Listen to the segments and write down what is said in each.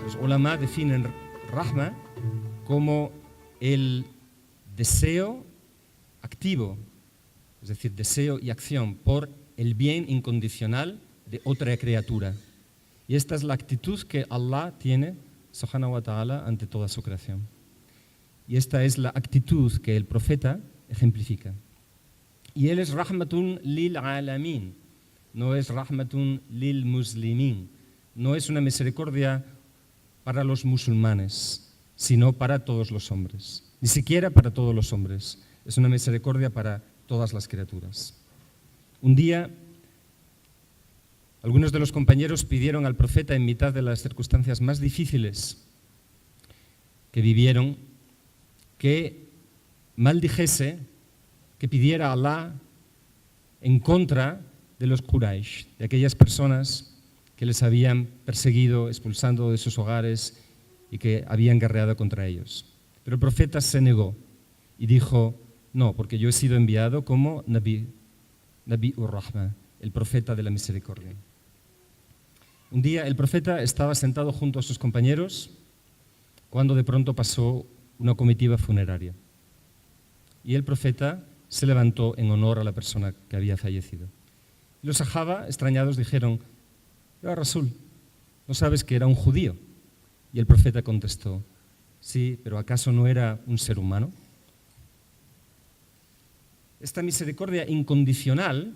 Los ulama definen rahma como el deseo activo, es decir, deseo y acción por el bien incondicional de otra criatura. Y esta es la actitud que Allah tiene, subhanahu wa ta'ala, ante toda su creación. Y esta es la actitud que el profeta ejemplifica. Y él es rahmatun lil alamin, no es rahmatun lil muslimin, no es una misericordia para los musulmanes, sino para todos los hombres. Ni siquiera para todos los hombres, es una misericordia para todas las criaturas. Un día, algunos de los compañeros pidieron al profeta, en mitad de las circunstancias más difíciles que vivieron, que maldijese, que pidiera a Allah en contra de los Quraysh, de aquellas personas que les habían perseguido, expulsando de sus hogares y que habían guerreado contra ellos. Pero el profeta se negó y dijo: no, porque yo he sido enviado como Nabi ur-Rahma, el profeta de la misericordia. Un día el profeta estaba sentado junto a sus compañeros cuando de pronto pasó una comitiva funeraria. Y el profeta se levantó en honor a la persona que había fallecido. Y los sahaba, extrañados, dijeron: ya Rasul, ¿no sabes que era un judío? Y el profeta contestó: sí, pero ¿acaso no era un ser humano? Esta misericordia incondicional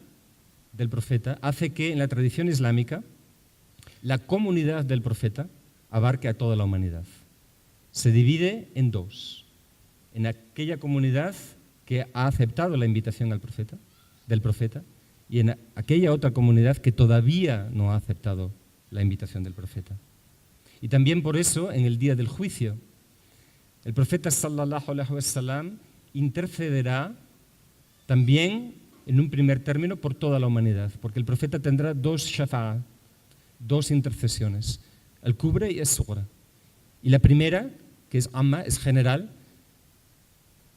del profeta hace que en la tradición islámica la comunidad del profeta abarque a toda la humanidad. Se divide en dos: en aquella comunidad que ha aceptado la invitación del profeta, y en aquella otra comunidad que todavía no ha aceptado la invitación del profeta. Y también por eso, en el día del juicio, el profeta sallallahu alaihi wasallam intercederá también, en un primer término, por toda la humanidad, porque el profeta tendrá dos shafa'a, dos intercesiones, el kubra y el sughra. Y la primera, que es amma, es general,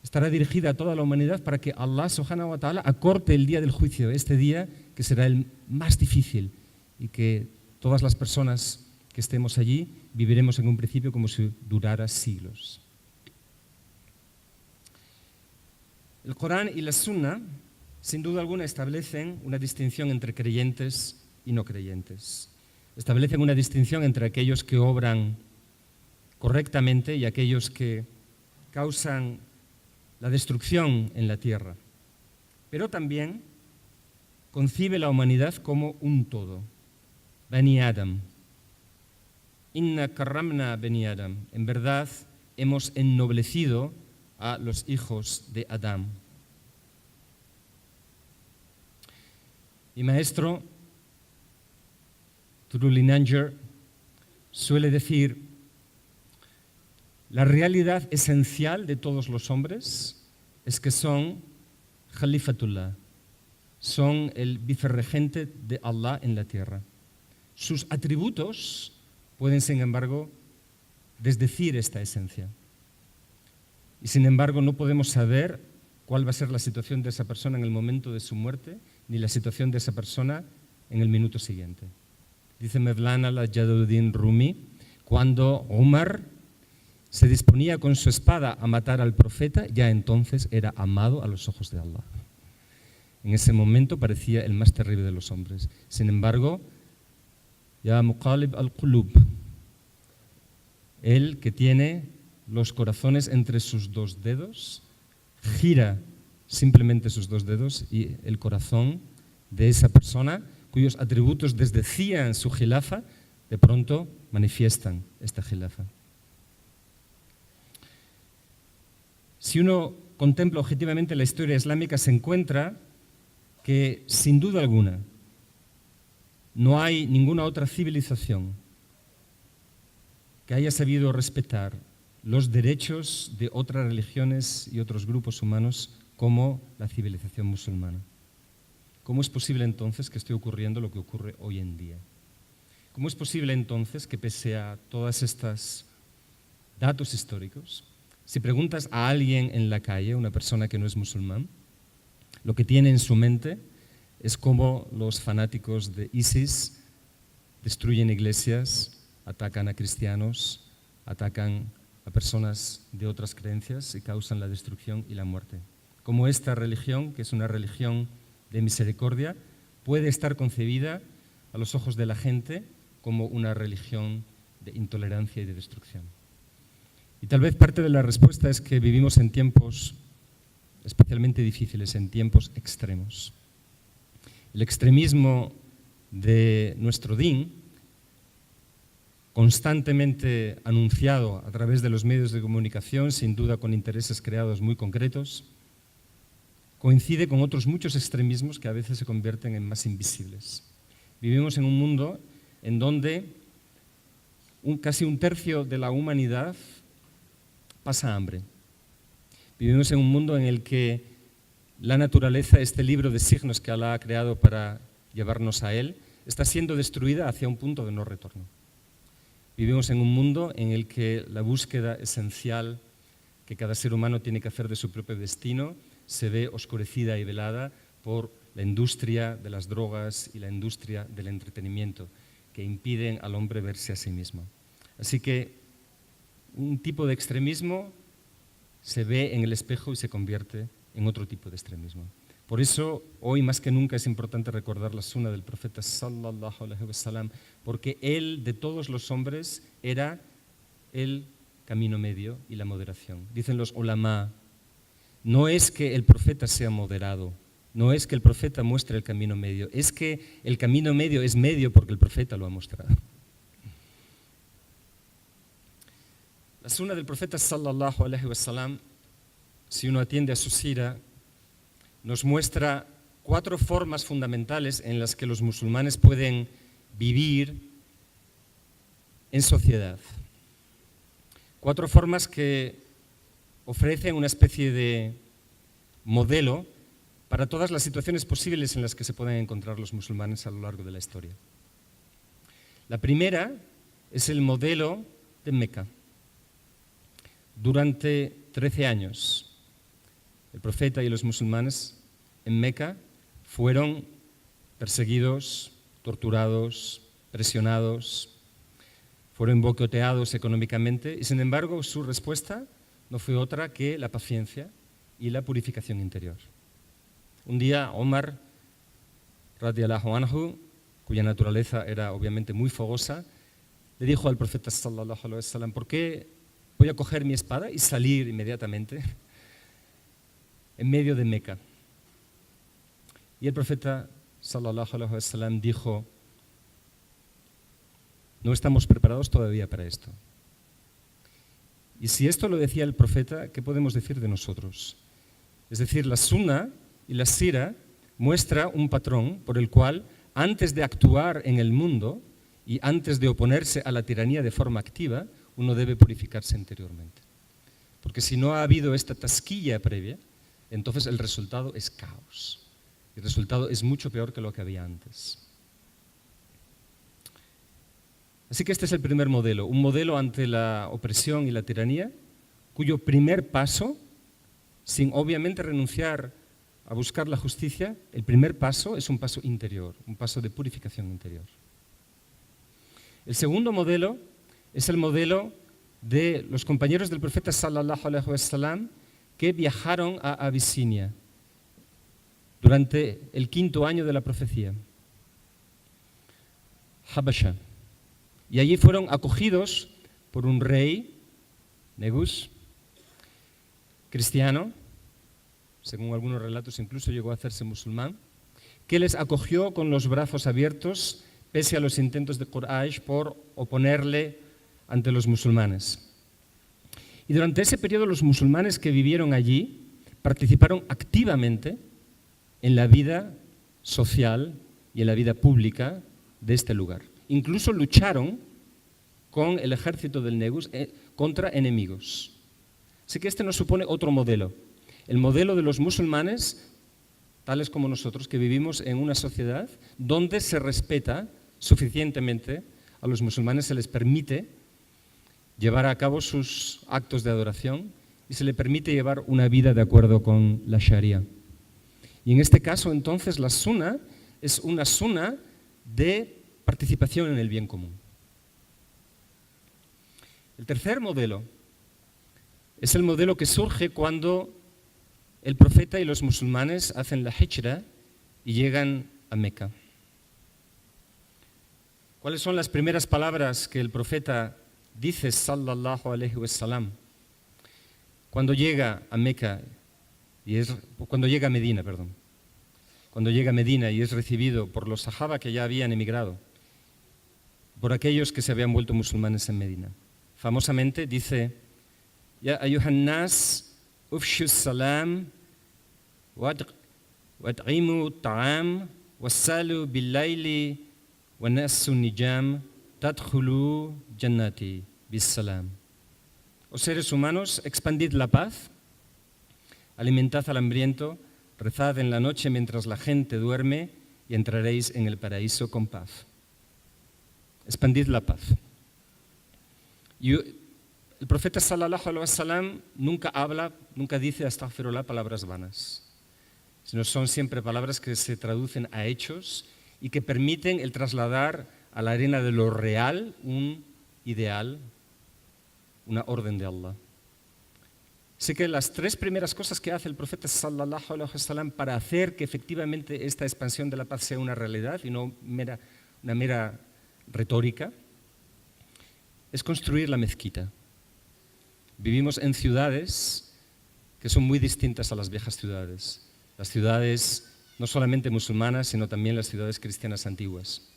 estará dirigida a toda la humanidad para que Allah subhanahu wa ta'ala acorte el día del juicio, este día que será el más difícil y que todas las personas que estemos allí viviremos en un principio como si durara siglos. El Corán y la Sunna, sin duda alguna, establecen una distinción entre creyentes y no creyentes. Establecen una distinción entre aquellos que obran correctamente y aquellos que causan la destrucción en la tierra. Pero también concibe la humanidad como un todo. Bani Adam. Inna karramna Bani Adam. En verdad, hemos ennoblecido a los hijos de Adán. Mi maestro, Trulininger, suele decir: la realidad esencial de todos los hombres es que son Khalifatullah, son el vicerregente de Allah en la tierra. Sus atributos pueden, sin embargo, desdecir esta esencia. Y sin embargo no podemos saber cuál va a ser la situación de esa persona en el momento de su muerte, ni la situación de esa persona en el minuto siguiente. Dice Mevlana Jalaluddin Rumi, cuando Umar se disponía con su espada a matar al profeta, ya entonces era amado a los ojos de Allah. En ese momento parecía el más terrible de los hombres. Sin embargo, ya Muqalib al-Qulub, él que tiene los corazones entre sus dos dedos, gira simplemente sus dos dedos y el corazón de esa persona cuyos atributos desdecían su jilafa, de pronto manifiestan esta jilafa. Si uno contempla objetivamente la historia islámica, se encuentra que, sin duda alguna, no hay ninguna otra civilización que haya sabido respetar los derechos de otras religiones y otros grupos humanos como la civilización musulmana. ¿Cómo es posible entonces que esté ocurriendo lo que ocurre hoy en día? ¿Cómo es posible entonces que, pese a todos estos datos históricos, si preguntas a alguien en la calle, una persona que no es musulmán, lo que tiene en su mente es cómo los fanáticos de ISIS destruyen iglesias, atacan a cristianos, atacan a personas de otras creencias y causan la destrucción y la muerte? Cómo esta religión, que es una religión de misericordia, puede estar concebida a los ojos de la gente como una religión de intolerancia y de destrucción. Y tal vez parte de la respuesta es que vivimos en tiempos especialmente difíciles, en tiempos extremos. El extremismo de nuestro din, constantemente anunciado a través de los medios de comunicación, sin duda con intereses creados muy concretos, coincide con otros muchos extremismos que a veces se convierten en más invisibles. Vivimos en un mundo en donde casi un tercio de la humanidad pasa hambre. Vivimos en un mundo en el que la naturaleza, este libro de signos que Alá ha creado para llevarnos a Él, está siendo destruida hacia un punto de no retorno. Vivimos en un mundo en el que la búsqueda esencial que cada ser humano tiene que hacer de su propio destino se ve oscurecida y velada por la industria de las drogas y la industria del entretenimiento, que impiden al hombre verse a sí mismo. Así que un tipo de extremismo se ve en el espejo y se convierte en otro tipo de extremismo. Por eso, hoy más que nunca es importante recordar la sunna del profeta sallallahu alaihi wasallam, porque él, de todos los hombres, era el camino medio y la moderación. Dicen los ulama, no es que el profeta sea moderado, no es que el profeta muestre el camino medio, es que el camino medio es medio porque el profeta lo ha mostrado. La sunna del profeta sallallahu alaihi wasallam, si uno atiende a su sira, nos muestra 4 formas fundamentales en las que los musulmanes pueden vivir en sociedad. 4 formas que ofrecen una especie de modelo para todas las situaciones posibles en las que se pueden encontrar los musulmanes a lo largo de la historia. La primera es el modelo de Meca. Durante 13 años, el profeta y los musulmanes en Meca fueron perseguidos, torturados, presionados, fueron boicoteados económicamente y, sin embargo, su respuesta no fue otra que la paciencia y la purificación interior. Un día, Omar, radiyallahu anhu, cuya naturaleza era obviamente muy fogosa, le dijo al profeta sallallahu alaihi wasallam: ¿por qué voy a coger mi espada y salir inmediatamente en medio de Meca? Y el profeta sallallahu alaihi wasallam dijo: no estamos preparados todavía para esto. Y si esto lo decía el profeta, ¿qué podemos decir de nosotros? Es decir, la sunna y la sira muestra un patrón por el cual, antes de actuar en el mundo y antes de oponerse a la tiranía de forma activa, uno debe purificarse interiormente. Porque si no ha habido esta tasquilla previa, entonces el resultado es caos. El resultado es mucho peor que lo que había antes. Así que este es el primer modelo, un modelo ante la opresión y la tiranía, cuyo primer paso, sin obviamente renunciar a buscar la justicia, el primer paso es un paso interior, un paso de purificación interior. El segundo modelo es el modelo de los compañeros del profeta sallallahu alaihi wasallam que viajaron a Abisinia durante el 5.º año de la profecía, Habasha. Y allí fueron acogidos por un rey, Negus, cristiano, según algunos relatos incluso llegó a hacerse musulmán, que les acogió con los brazos abiertos pese a los intentos de Quraysh por oponerle ante los musulmanes. Y durante ese periodo los musulmanes que vivieron allí participaron activamente en la vida social y en la vida pública de este lugar. Incluso lucharon con el ejército del Negus contra enemigos. Así que este nos supone otro modelo. El modelo de los musulmanes, tales como nosotros, que vivimos en una sociedad donde se respeta suficientemente, a los musulmanes se les permite llevar a cabo sus actos de adoración y se les permite llevar una vida de acuerdo con la Sharia. Y en este caso, entonces, la Sunna es una Sunna de participación en el bien común. El tercer modelo es el modelo que surge cuando el profeta y los musulmanes hacen la hijra y llegan a Meca. ¿Cuáles son las primeras palabras que el profeta dice, sallallahu alaihi wasallam, cuando llega a Meca cuando llega a Medina, cuando llega a Medina y es recibido por los sahaba que ya habían emigrado, por aquellos que se habían vuelto musulmanes en Medina? Famosamente dice, Ya ayuhan nas, ufshu salam, wad'imu ta'am, wassalu billayli, wa nasu nijam, tadkhulu jannati bisalam. Oh seres humanos, expandid la paz, alimentad al hambriento, rezad en la noche mientras la gente duerme y entraréis en el paraíso con paz. Expandid la paz. Y el profeta sallallahu alaihi wasallam nunca dice astaghfirullah palabras vanas, sino son siempre palabras que se traducen a hechos y que permiten el trasladar a la arena de lo real un ideal, una orden de Allah. Así que las tres primeras cosas que hace el profeta sallallahu alaihi wasallam para hacer que efectivamente esta expansión de la paz sea una realidad y no una mera retórica, es construir la mezquita. Vivimos en ciudades que son muy distintas a las viejas ciudades. Las ciudades no solamente musulmanas, sino también las ciudades cristianas antiguas.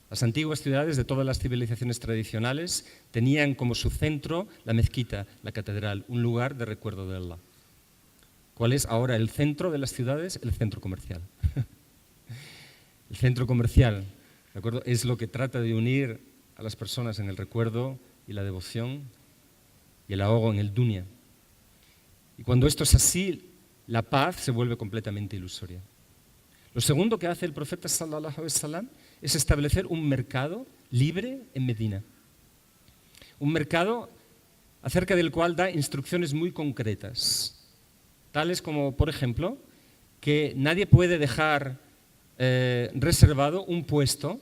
Las antiguas ciudades de todas las civilizaciones tradicionales tenían como su centro la mezquita, la catedral, un lugar de recuerdo de Allah. ¿Cuál es ahora el centro de las ciudades? El centro comercial. El centro comercial, ¿de acuerdo?, es lo que trata de unir a las personas en el recuerdo y la devoción y el ahogo en el dunya. Y cuando esto es así, la paz se vuelve completamente ilusoria. Lo segundo que hace el profeta sallallahu alaihi wasallam es establecer un mercado libre en Medina. Un mercado acerca del cual da instrucciones muy concretas, tales como, por ejemplo, que nadie puede dejar reservado un puesto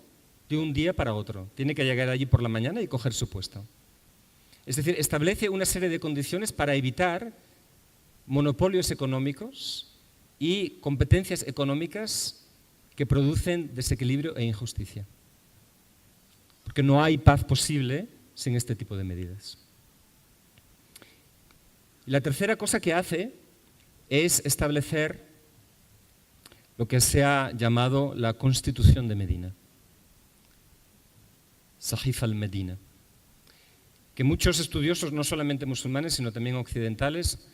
de un día para otro. Tiene que llegar allí por la mañana y coger su puesto. Es decir, establece una serie de condiciones para evitar monopolios económicos y competencias económicas que producen desequilibrio e injusticia. Porque no hay paz posible sin este tipo de medidas. Y la tercera cosa que hace es establecer lo que se ha llamado la Constitución de Medina, Sahif al-Medina, que muchos estudiosos, no solamente musulmanes, sino también occidentales,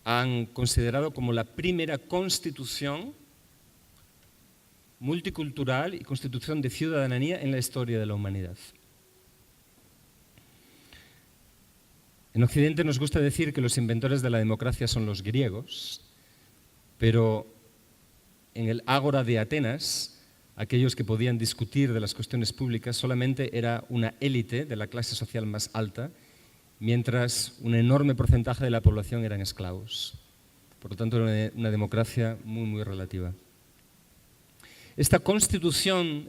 han considerado como la primera constitución multicultural y constitución de ciudadanía en la historia de la humanidad. En Occidente nos gusta decir que los inventores de la democracia son los griegos, pero en el Ágora de Atenas, aquellos que podían discutir de las cuestiones públicas solamente era una élite de la clase social más alta, mientras un enorme porcentaje de la población eran esclavos. Por lo tanto, era una democracia muy, muy relativa. Esta constitución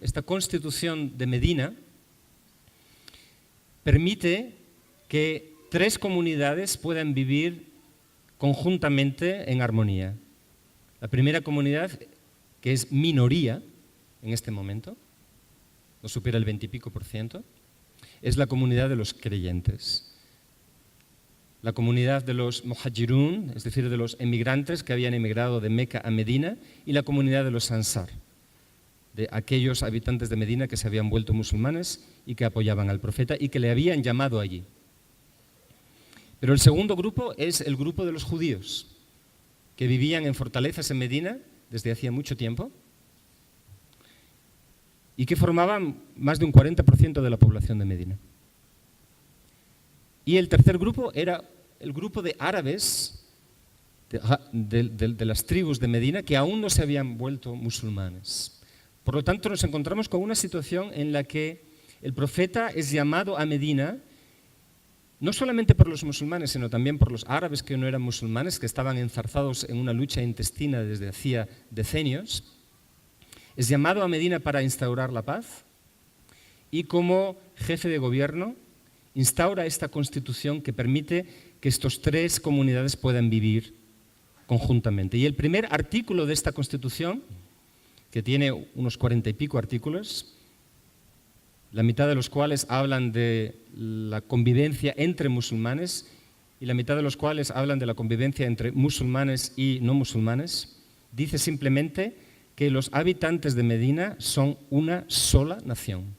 de Medina permite que 3 comunidades puedan vivir conjuntamente en armonía. La primera comunidad, que es minoría en este momento, no supera el 20 y pico %, es la comunidad de los creyentes. La comunidad de los muhajirun, es decir, de los emigrantes que habían emigrado de Meca a Medina, y la comunidad de los ansar, de aquellos habitantes de Medina que se habían vuelto musulmanes y que apoyaban al profeta y que le habían llamado allí. Pero el segundo grupo es el grupo de los judíos, que vivían en fortalezas en Medina desde hacía mucho tiempo y que formaban más de un 40% de la población de Medina. Y el tercer grupo era el grupo de árabes de las tribus de Medina que aún no se habían vuelto musulmanes. Por lo tanto, nos encontramos con una situación en la que el profeta es llamado a Medina no solamente por los musulmanes, sino también por los árabes que no eran musulmanes, que estaban enzarzados en una lucha intestina desde hacía decenios. Es llamado a Medina para instaurar la paz y como jefe de gobierno instaura esta constitución que permite que estas tres comunidades puedan vivir conjuntamente. Y el primer artículo de esta constitución, que tiene unos 40 y pico artículos, la mitad de los cuales hablan de la convivencia entre musulmanes y la mitad de los cuales hablan de la convivencia entre musulmanes y no musulmanes, dice simplemente que los habitantes de Medina son una sola nación.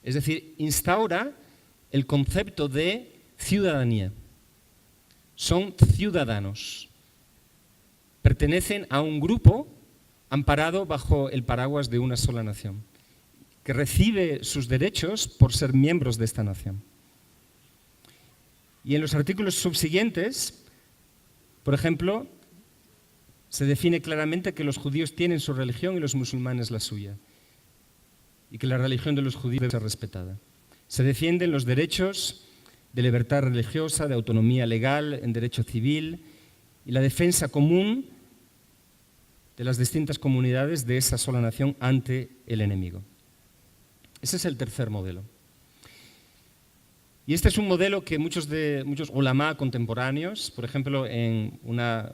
Es decir, instaura el concepto de ciudadanía. Son ciudadanos. Pertenecen a un grupo amparado bajo el paraguas de una sola nación, que recibe sus derechos por ser miembros de esta nación. Y en los artículos subsiguientes, por ejemplo, se define claramente que los judíos tienen su religión y los musulmanes la suya, y que la religión de los judíos debe ser respetada. Se defienden los derechos de libertad religiosa, de autonomía legal, en derecho civil, y la defensa común de las distintas comunidades de esa sola nación ante el enemigo. Ese es el tercer modelo. Y este es un modelo que muchos ulamá contemporáneos, por ejemplo, en una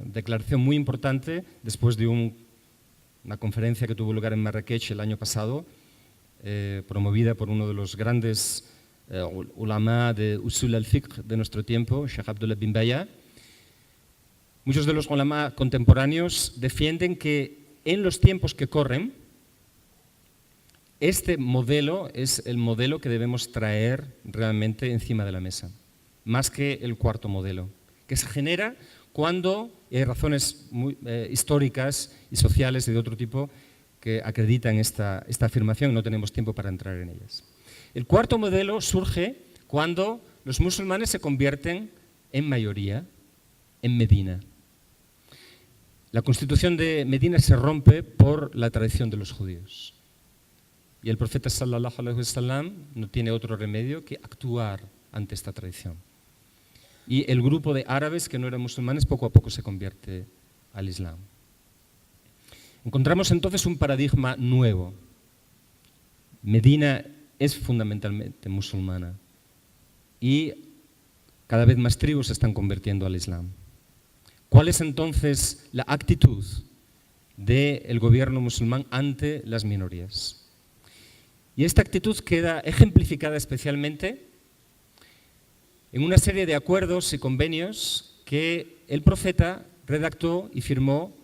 declaración muy importante después de una conferencia que tuvo lugar en Marrakech el año pasado, promovida por uno de los grandes ulamá de Usul al-Fiqh de nuestro tiempo, Sheikh Abdullah bin Baya. Muchos de los ulamá contemporáneos defienden que en los tiempos que corren, este modelo es el modelo que debemos traer realmente encima de la mesa, más que el cuarto modelo, que se genera cuando hay razones históricas y sociales y de otro tipo que acreditan esta afirmación, no tenemos tiempo para entrar en ellas. El cuarto modelo surge cuando los musulmanes se convierten en mayoría en Medina. La constitución de Medina se rompe por la tradición de los judíos. Y el profeta sallallahu alaihi wasallam no tiene otro remedio que actuar ante esta tradición. Y el grupo de árabes que no eran musulmanes poco a poco se convierte al Islam. Encontramos entonces un paradigma nuevo. Medina es fundamentalmente musulmana y cada vez más tribus se están convirtiendo al Islam. ¿Cuál es entonces la actitud del gobierno musulmán ante las minorías? Y esta actitud queda ejemplificada especialmente en una serie de acuerdos y convenios que el profeta redactó y firmó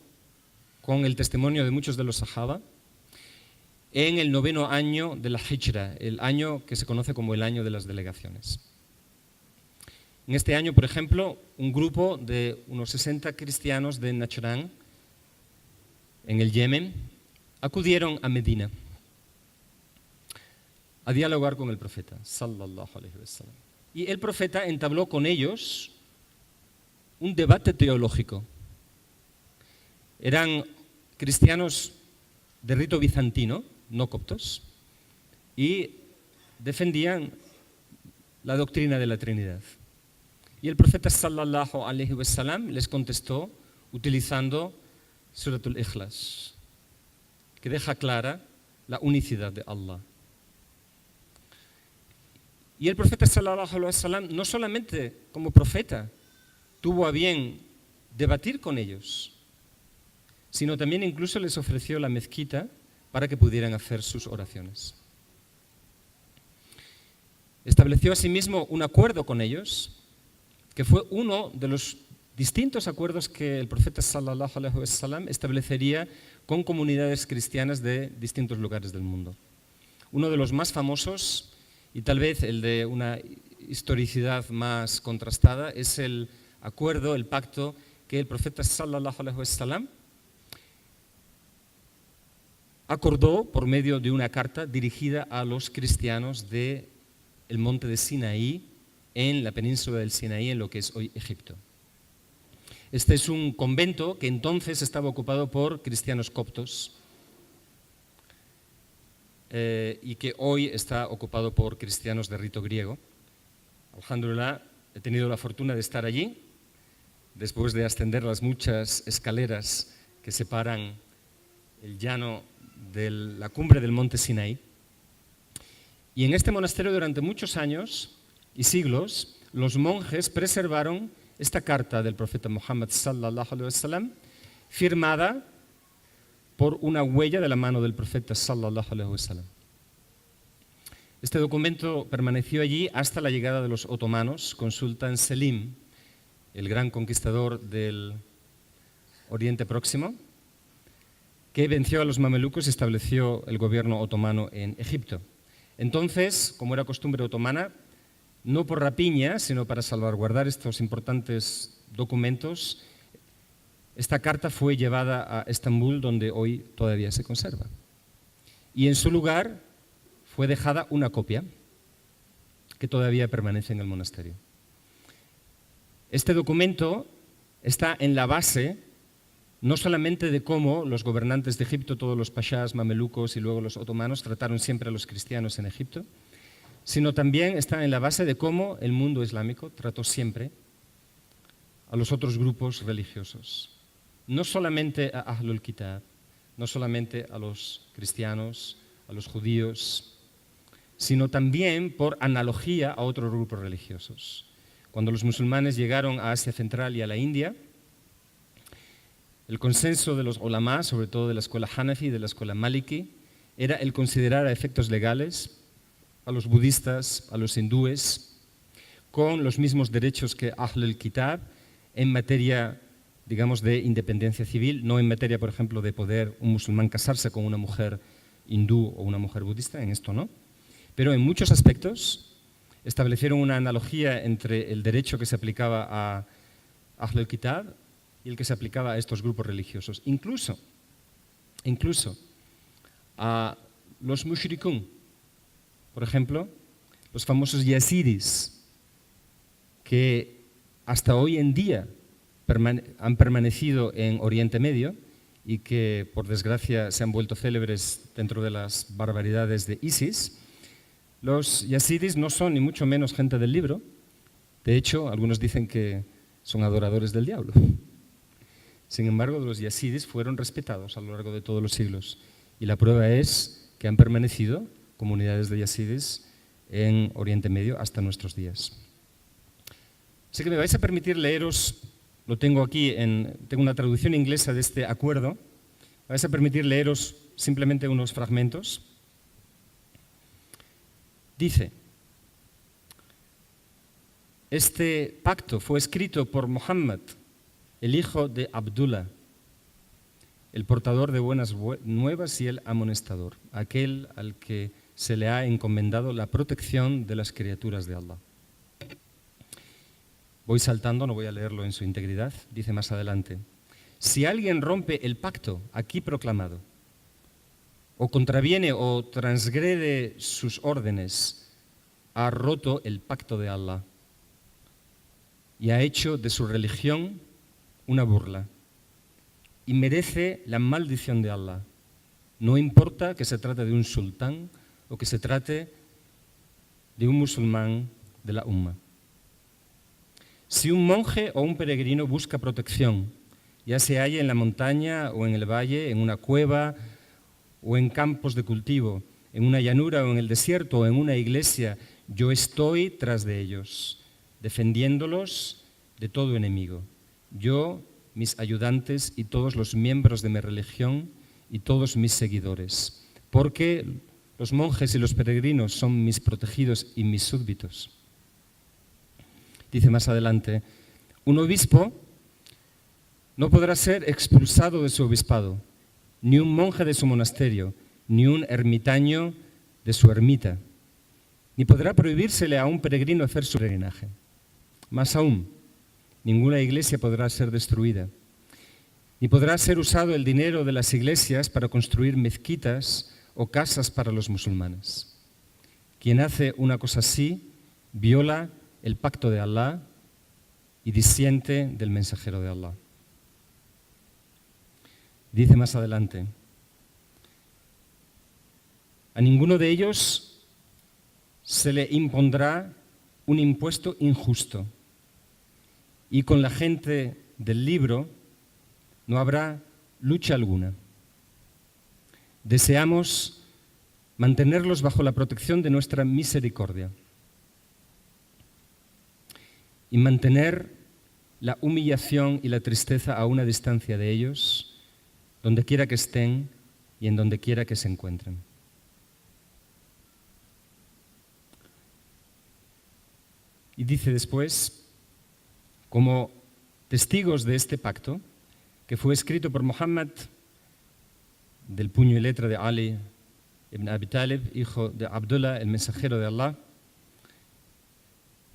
con el testimonio de muchos de los sahaba en el 9º año de la Hijra, el año que se conoce como el año de las delegaciones. En este año, por ejemplo, un grupo de unos 60 cristianos de Najrán, en el Yemen, acudieron a Medina a dialogar con el profeta, sallallahu alaihi wasallam. Y el profeta entabló con ellos un debate teológico. Eran cristianos de rito bizantino, no coptos, y defendían la doctrina de la Trinidad. Y el profeta sallallahu alaihi wasallam les contestó utilizando Suratul Ikhlas, que deja clara la unicidad de Allah. Y el profeta sallallahu alaihi wasallam no solamente como profeta tuvo a bien debatir con ellos, sino también incluso les ofreció la mezquita para que pudieran hacer sus oraciones. Estableció asimismo un acuerdo con ellos, que fue uno de los distintos acuerdos que el profeta sallallahu alaihi wasallam establecería con comunidades cristianas de distintos lugares del mundo. Uno de los más famosos, y tal vez el de una historicidad más contrastada, es el acuerdo, el pacto que el profeta sallallahu alaihi wasallam acordó por medio de una carta dirigida a los cristianos del monte de Sinaí, en la península del Sinaí, en lo que es hoy Egipto. Este es un convento que entonces estaba ocupado por cristianos coptos y que hoy está ocupado por cristianos de rito griego. Alhamdulillah, he tenido la fortuna de estar allí, después de ascender las muchas escaleras que separan el llano de la cumbre del monte Sinaí. Y en este monasterio durante muchos años y siglos, los monjes preservaron esta carta del profeta Muhammad sallallahu alaihi wasallam, firmada por una huella de la mano del profeta sallallahu alaihi wasallam. Este documento permaneció allí hasta la llegada de los otomanos con Sultán Selim, el gran conquistador del Oriente Próximo, que venció a los mamelucos y estableció el gobierno otomano en Egipto. Entonces, como era costumbre otomana, no por rapiña, sino para salvaguardar estos importantes documentos, esta carta fue llevada a Estambul, donde hoy todavía se conserva. Y en su lugar fue dejada una copia que todavía permanece en el monasterio. Este documento está en la base no solamente de cómo los gobernantes de Egipto, todos los pashas, mamelucos y luego los otomanos, trataron siempre a los cristianos en Egipto, sino también está en la base de cómo el mundo islámico trató siempre a los otros grupos religiosos. No solamente a Ahlul Kitab, no solamente a los cristianos, a los judíos, sino también por analogía a otros grupos religiosos. Cuando los musulmanes llegaron a Asia Central y a la India, el consenso de los ulamá, sobre todo de la escuela Hanafi y de la escuela Maliki, era el considerar a efectos legales a los budistas, a los hindúes, con los mismos derechos que Ahlul Kitab en materia, digamos, de independencia civil, no en materia, por ejemplo, de poder un musulmán casarse con una mujer hindú o una mujer budista, en esto no. Pero en muchos aspectos establecieron una analogía entre el derecho que se aplicaba a Ahlul Kitab y el que se aplicaba a estos grupos religiosos. Incluso a los mushrikun, por ejemplo, los famosos yazidis, que hasta hoy en día han permanecido en Oriente Medio y que, por desgracia, se han vuelto célebres dentro de las barbaridades de ISIS. Los yazidis no son ni mucho menos gente del libro. De hecho, algunos dicen que son adoradores del diablo. Sin embargo, los yazidis fueron respetados a lo largo de todos los siglos. Y la prueba es que han permanecido comunidades de yazidis en Oriente Medio hasta nuestros días. Así que me vais a permitir leeros, lo tengo aquí, tengo una traducción inglesa de este acuerdo, me vais a permitir leeros simplemente unos fragmentos. Dice: este pacto fue escrito por Muhammad, el hijo de Abdullah, el portador de buenas nuevas y el amonestador, aquel al que se le ha encomendado la protección de las criaturas de Allah. Voy saltando, no voy a leerlo en su integridad. Dice más adelante: si alguien rompe el pacto aquí proclamado, o contraviene o transgrede sus órdenes, ha roto el pacto de Allah y ha hecho de su religión una burla y merece la maldición de Allah. No importa que se trate de un sultán o que se trate de un musulmán de la Umma. Si un monje o un peregrino busca protección, ya se halla en la montaña o en el valle, en una cueva o en campos de cultivo, en una llanura o en el desierto o en una iglesia, yo estoy tras de ellos, defendiéndolos de todo enemigo. Yo, mis ayudantes y todos los miembros de mi religión y todos mis seguidores, porque los monjes y los peregrinos son mis protegidos y mis súbditos. Dice más adelante: un obispo No podrá ser expulsado de su obispado, ni un monje de su monasterio, ni un ermitaño de su ermita, ni podrá prohibírsele a un peregrino hacer su peregrinaje. Más aún, ninguna iglesia podrá ser destruida, ni podrá ser usado el dinero de las iglesias para construir mezquitas o casas para los musulmanes. Quien hace una cosa así viola el pacto de Allah y disiente del mensajero de Allah. Dice más adelante, a ninguno de ellos se le impondrá un impuesto injusto y con la gente del libro no habrá lucha alguna. Deseamos mantenerlos bajo la protección de nuestra misericordia y mantener la humillación y la tristeza a una distancia de ellos, donde quiera que estén y en donde quiera que se encuentren. Y dice después, como testigos de este pacto, que fue escrito por Muhammad, del puño y letra de Ali ibn Abi Talib, hijo de Abdullah, el mensajero de Allah,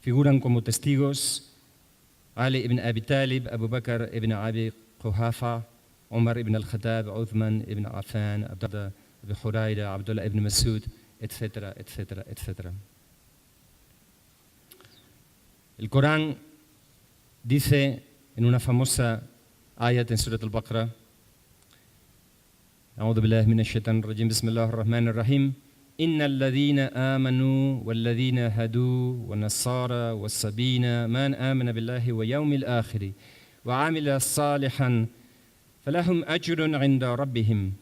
figuran como testigos Ali ibn Abi Talib, Abu Bakr ibn Abi Quhafa, Umar ibn al-Khattab, Uthman ibn Affan, Abdullah ibn Hurayra, Abdullah ibn Masud, etcétera, etcétera, etcétera. El Corán dice en una famosa ayat en Surat al-Baqarah, أعوذ بالله من الشيطان الرجيم بسم الله الرحمن الرحيم إن الذين آمنوا والذين هدوا والنصارى والسبين من آمن بالله ويوم الآخر وعمل صالحا فلهم أجر عند ربهم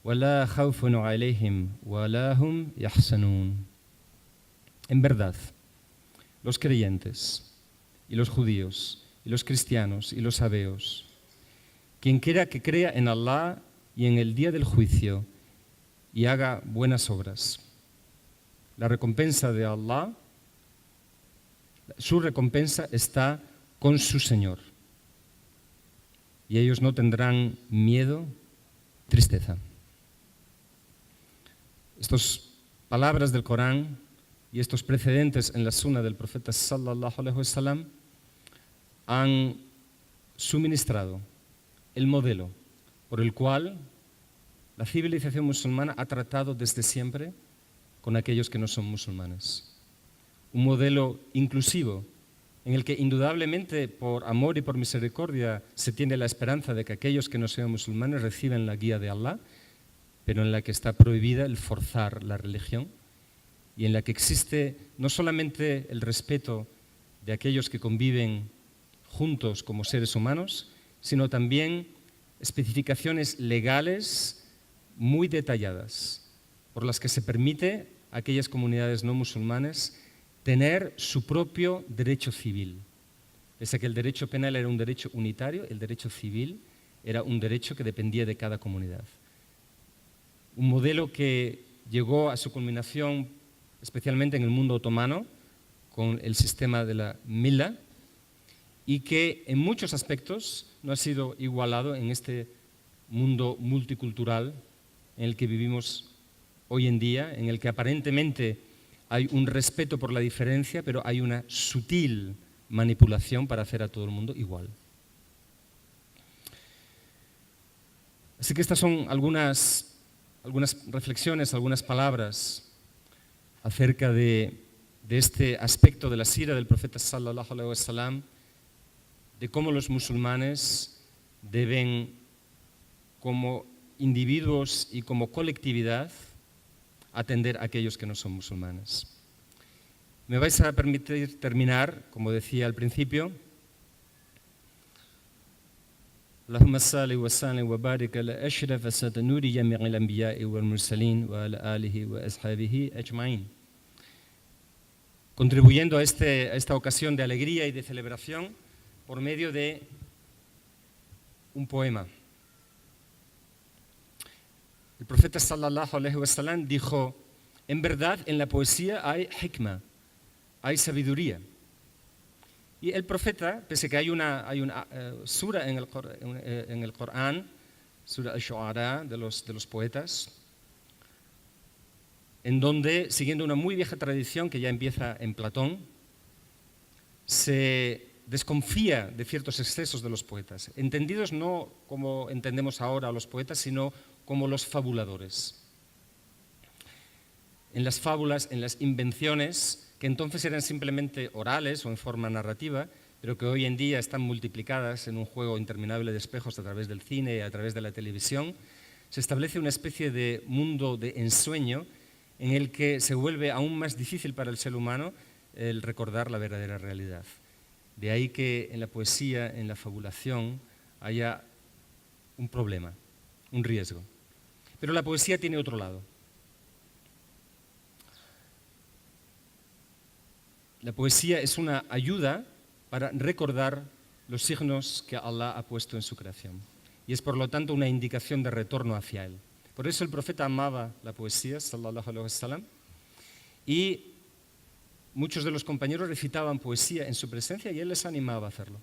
ولا خوف عليهم ولا هم يحزنون. En verdad, los creyentes y los judíos y los cristianos y los sabeos, quien quiera que crea en Allah y en el día del juicio y haga buenas obras, la recompensa de Allah, su recompensa está con su Señor. Y ellos no tendrán miedo, tristeza. Estas palabras del Corán y estos precedentes en la sunna del profeta sallallahu alaihi wasallam han suministrado el modelo por el cual la civilización musulmana ha tratado desde siempre con aquellos que no son musulmanes. Un modelo inclusivo en el que indudablemente por amor y por misericordia se tiene la esperanza de que aquellos que no sean musulmanes reciban la guía de Allah, pero en la que está prohibida el forzar la religión y en la que existe no solamente el respeto de aquellos que conviven juntos como seres humanos, sino también especificaciones legales muy detalladas por las que se permite a aquellas comunidades no musulmanes tener su propio derecho civil. Pese a que el derecho penal era un derecho unitario, el derecho civil era un derecho que dependía de cada comunidad. Un modelo que llegó a su culminación especialmente en el mundo otomano con el sistema de la Milla y que en muchos aspectos no ha sido igualado en este mundo multicultural en el que vivimos hoy en día, en el que aparentemente hay un respeto por la diferencia, pero hay una sutil manipulación para hacer a todo el mundo igual. Así que estas son algunas reflexiones, algunas palabras acerca de este aspecto de la sira del profeta sallallahu alaihi wasallam, de cómo los musulmanes deben, como individuos y como colectividad, atender a aquellos que no son musulmanes. Me vais a permitir terminar, como decía al principio, Allahumma salli wa sallim wa barik ala ashraf satanuri jami'il anbiya'i wal mursalin wa ala alihi wa ashabihi ajma'in. Contribuyendo a esta ocasión de alegría y de celebración por medio de un poema. El profeta sallallahu alaihi wasallam dijo, en verdad en la poesía hay hikma, hay sabiduría. Y el profeta, pese a que hay una sura en el Corán, sura al-Shu'ara, de los poetas, en donde, siguiendo una muy vieja tradición que ya empieza en Platón, se desconfía de ciertos excesos de los poetas, entendidos no como entendemos ahora a los poetas, sino como los fabuladores. En las fábulas, en las invenciones, que entonces eran simplemente orales o en forma narrativa, pero que hoy en día están multiplicadas en un juego interminable de espejos a través del cine y a través de la televisión, se establece una especie de mundo de ensueño en el que se vuelve aún más difícil para el ser humano el recordar la verdadera realidad. De ahí que en la poesía, en la fabulación, haya un problema, un riesgo. Pero la poesía tiene otro lado. La poesía es una ayuda para recordar los signos que Allah ha puesto en su creación. Y es por lo tanto una indicación de retorno hacia Él. Por eso el profeta amaba la poesía, sallallahu alaihi wasallam, y muchos de los compañeros recitaban poesía en su presencia y él les animaba a hacerlo.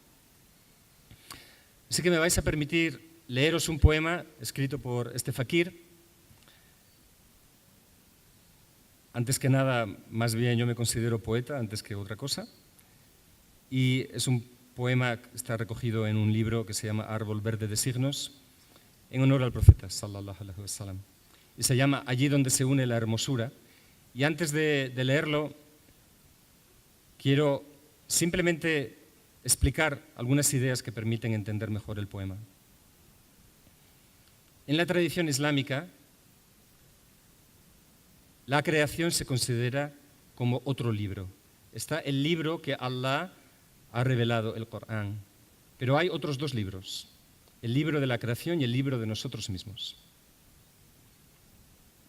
Así que me vais a permitir leeros un poema escrito por este fakir. Antes que nada, más bien yo me considero poeta antes que otra cosa. Y es un poema que está recogido en un libro que se llama Árbol Verde de Signos, en honor al profeta, sallallahu alaihi wasallam. Y se llama Allí donde se une la hermosura. Y antes de leerlo, quiero simplemente explicar algunas ideas que permiten entender mejor el poema. En la tradición islámica, la creación se considera como otro libro. Está el libro que Allah ha revelado, el Corán. Pero hay otros dos libros, el libro de la creación y el libro de nosotros mismos.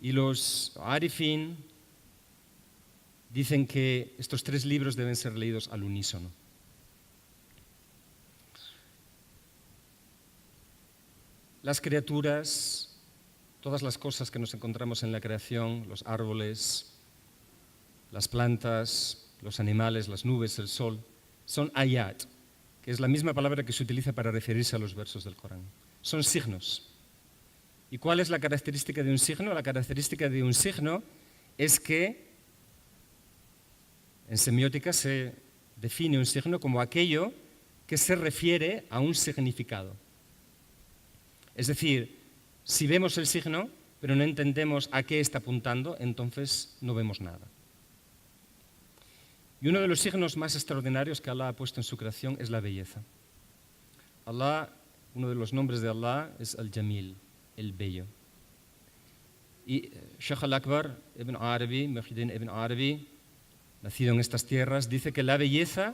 Y los arifin dicen que estos tres libros deben ser leídos al unísono. Las criaturas, todas las cosas que nos encontramos en la creación, los árboles, las plantas, los animales, las nubes, el sol, son ayat, que es la misma palabra que se utiliza para referirse a los versos del Corán. Son signos. ¿Y cuál es la característica de un signo? La característica de un signo es que en semiótica se define un signo como aquello que se refiere a un significado. Es decir, si vemos el signo, pero no entendemos a qué está apuntando, entonces no vemos nada. Y uno de los signos más extraordinarios que Allah ha puesto en su creación es la belleza. Uno de los nombres de Allah es Al-Jamil, el bello. Y Shaykh al-Akbar ibn Arabi, Muhyiddin ibn Arabi, nacido en estas tierras, dice que la belleza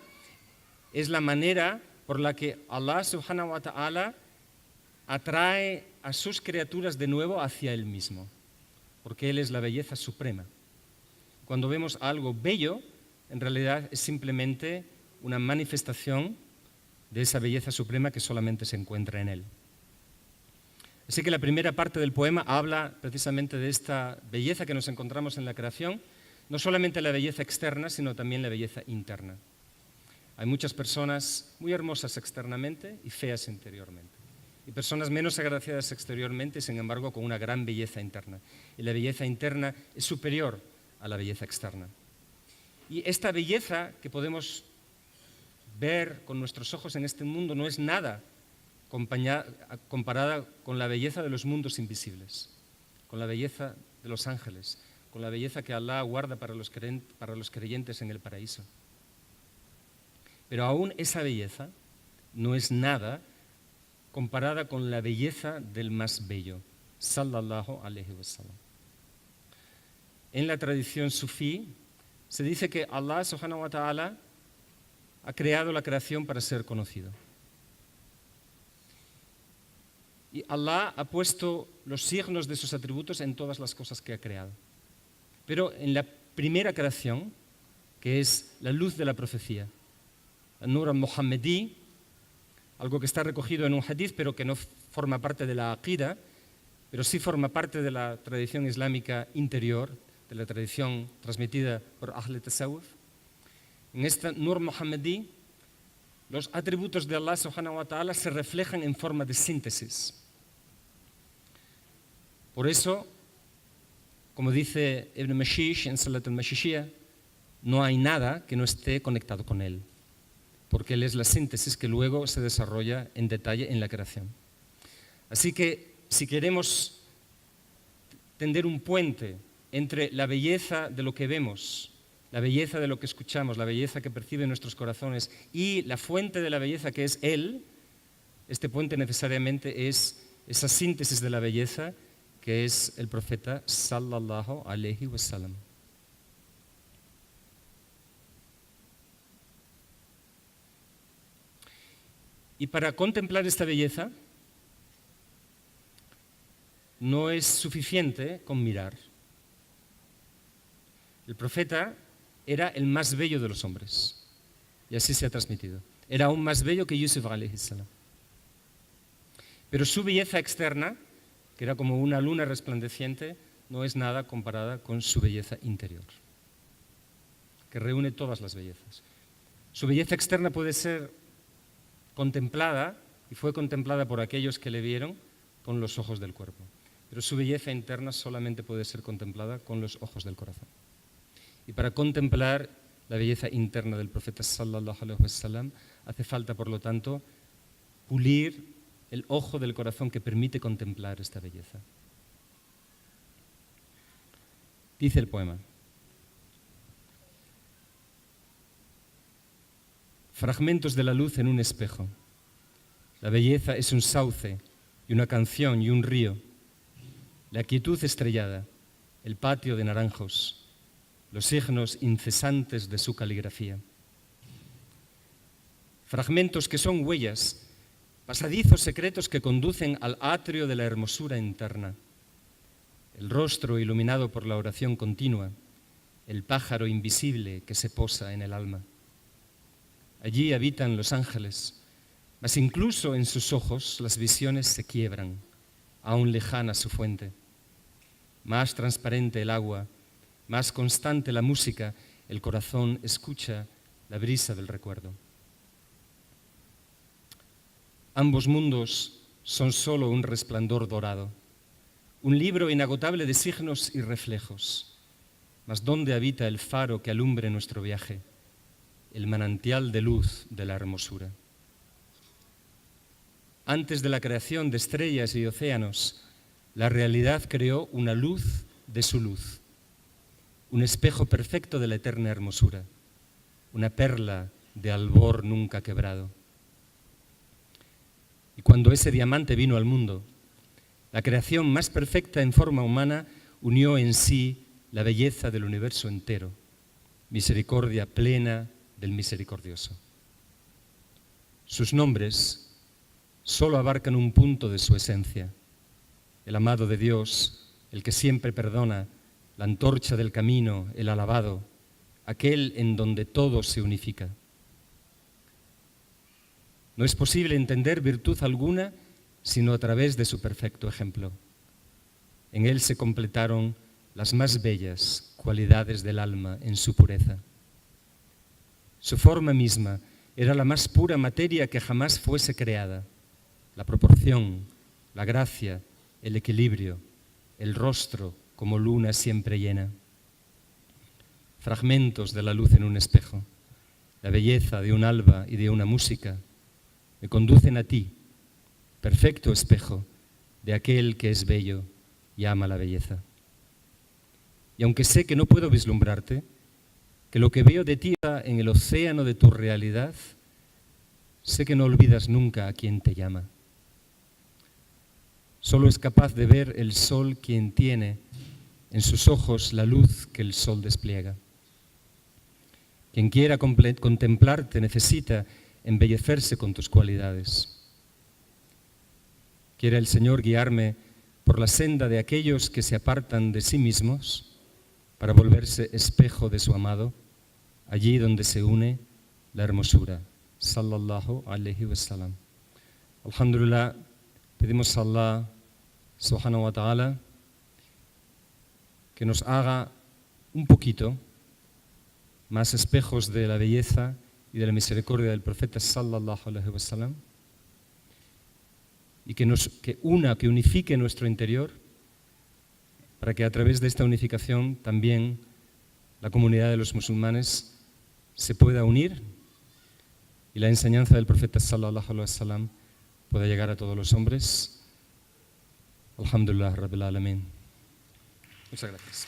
es la manera por la que Allah subhanahu wa ta'ala atrae a sus criaturas de nuevo hacia Él mismo, porque Él es la belleza suprema. Cuando vemos algo bello, en realidad es simplemente una manifestación de esa belleza suprema que solamente se encuentra en Él. Así que la primera parte del poema habla precisamente de esta belleza que nos encontramos en la creación, no solamente la belleza externa, sino también la belleza interna. Hay muchas personas muy hermosas externamente y feas interiormente. Y personas menos agraciadas exteriormente, sin embargo, con una gran belleza interna. Y la belleza interna es superior a la belleza externa. Y esta belleza que podemos ver con nuestros ojos en este mundo no es nada comparada con la belleza de los mundos invisibles, con la belleza de los ángeles, con la belleza que Allah guarda para los creyentes en el paraíso. Pero aún esa belleza no es nada comparada con la belleza del más bello, sallallahu alaihi wasallam. En la tradición sufí se dice que Allah subhanahu wa ta'ala ha creado la creación para ser conocido. Y Allah ha puesto los signos de sus atributos en todas las cosas que ha creado. Pero en la primera creación, que es la luz de la profecía, el Nur al-Muhammadi, algo que está recogido en un hadith, pero que no forma parte de la aqida, pero sí forma parte de la tradición islámica interior, de la tradición transmitida por Ahl Tasawwuf. En esta Nur Muhammadi los atributos de Allah subhanahu wa ta'ala se reflejan en forma de síntesis. Por eso, como dice Ibn Mashish en Salat al-Mashishiyah, no hay nada que no esté conectado con él, porque él es la síntesis que luego se desarrolla en detalle en la creación. Así que si queremos tender un puente entre la belleza de lo que vemos, la belleza de lo que escuchamos, la belleza que perciben nuestros corazones y la fuente de la belleza que es Él, este puente necesariamente es esa síntesis de la belleza que es el profeta sallallahu alaihi wasallam. Y para contemplar esta belleza no es suficiente con mirar. El profeta era el más bello de los hombres, y así se ha transmitido. Era aún más bello que Yusuf alayhi salam. Pero su belleza externa, que era como una luna resplandeciente, no es nada comparada con su belleza interior, que reúne todas las bellezas. Su belleza externa puede ser contemplada, y fue contemplada por aquellos que le vieron, con los ojos del cuerpo. Pero su belleza interna solamente puede ser contemplada con los ojos del corazón. Y para contemplar la belleza interna del profeta sallallahu alaihi wasallam hace falta, por lo tanto, pulir el ojo del corazón que permite contemplar esta belleza. Dice el poema: fragmentos de la luz en un espejo. La belleza es un sauce y una canción y un río. La quietud estrellada, el patio de naranjos, los signos incesantes de su caligrafía. Fragmentos que son huellas, pasadizos secretos que conducen al atrio de la hermosura interna. El rostro iluminado por la oración continua, el pájaro invisible que se posa en el alma. Allí habitan los ángeles, mas incluso en sus ojos las visiones se quiebran, aún lejana su fuente. Más transparente el agua, más constante la música, el corazón escucha la brisa del recuerdo. Ambos mundos son solo un resplandor dorado, un libro inagotable de signos y reflejos. Mas ¿dónde habita el faro que alumbre nuestro viaje? El manantial de luz de la hermosura. Antes de la creación de estrellas y océanos, la realidad creó una luz de su luz, un espejo perfecto de la eterna hermosura, una perla de albor nunca quebrado. Y cuando ese diamante vino al mundo, la creación más perfecta en forma humana unió en sí la belleza del universo entero, misericordia plena del misericordioso. Sus nombres solo abarcan un punto de su esencia: el amado de Dios, el que siempre perdona, la antorcha del camino, el alabado, aquel en donde todo se unifica. No es posible entender virtud alguna sino a través de su perfecto ejemplo. En él se completaron las más bellas cualidades del alma en su pureza. Su forma misma era la más pura materia que jamás fuese creada. La proporción, la gracia, el equilibrio, el rostro como luna siempre llena. Fragmentos de la luz en un espejo, la belleza de un alba y de una música, me conducen a ti, perfecto espejo de aquel que es bello y ama la belleza. Y aunque sé que no puedo vislumbrarte, que lo que veo de ti en el océano de tu realidad, sé que no olvidas nunca a quien te llama. Solo es capaz de ver el sol quien tiene en sus ojos la luz que el sol despliega. Quien quiera contemplarte necesita embellecerse con tus cualidades. Quiere el Señor guiarme por la senda de aquellos que se apartan de sí mismos para volverse espejo de su amado, allí donde se une la hermosura. Sallallahu alaihi wasallam. Alhamdulillah, pedimos a Allah subhanahu wa ta'ala que nos haga un poquito más espejos de la belleza y de la misericordia del profeta sallallahu alaihi wasallam, y que unifique nuestro interior, para que a través de esta unificación también la comunidad de los musulmanes se pueda unir y la enseñanza del profeta sallallahu alaihi wasallam pueda llegar a todos los hombres. Alhamdulillah Rabbil Alamin. Muchas gracias.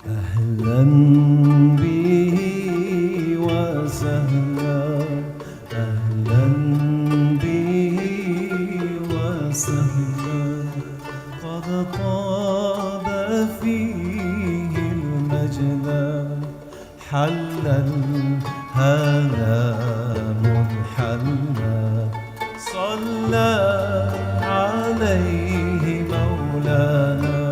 أهلا به وسهلا أهلا به وسهلا قد طاب فيه المجنى حلا هذا منحلا صلى عليه مولانا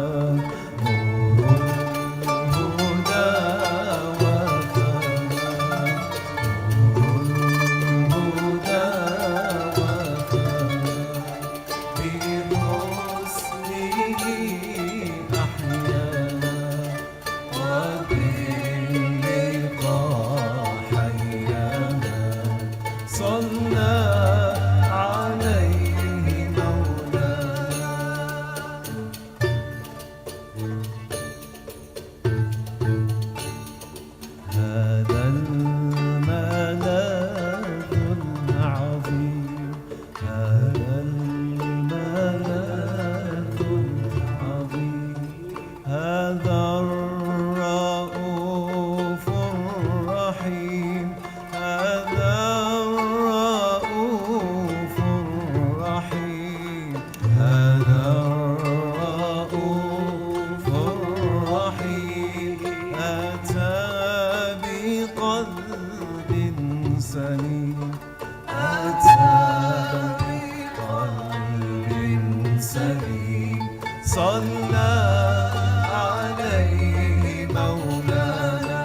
صلى عليه مولانا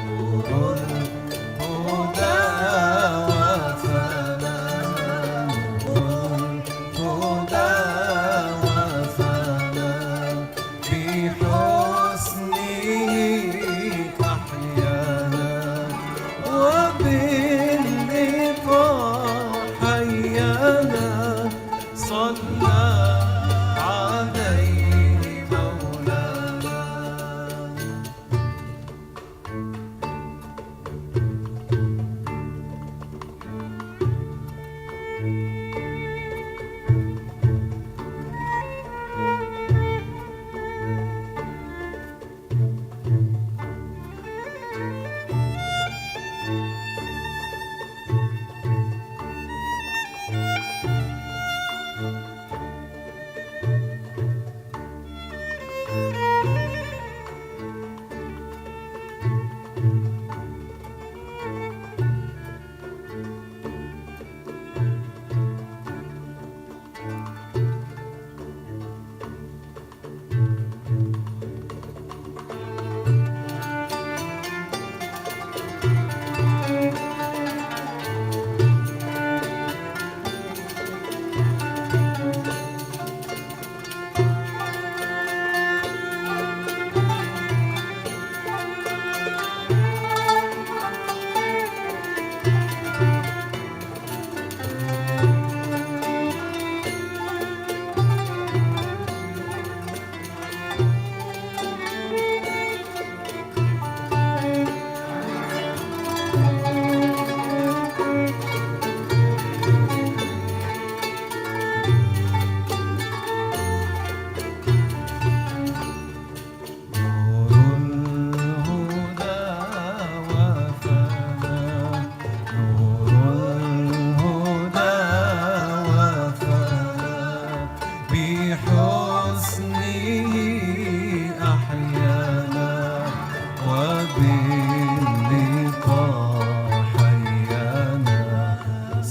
نور الهدى وفنا نور الهدى وفنا بحسنه أحيانا وباللقاء حيانا صلى عليه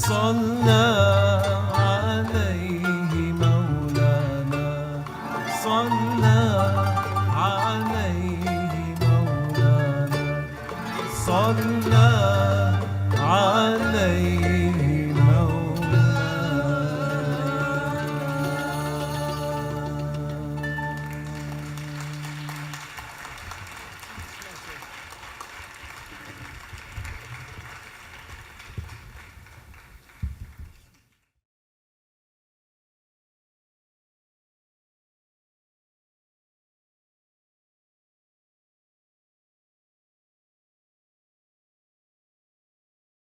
صلى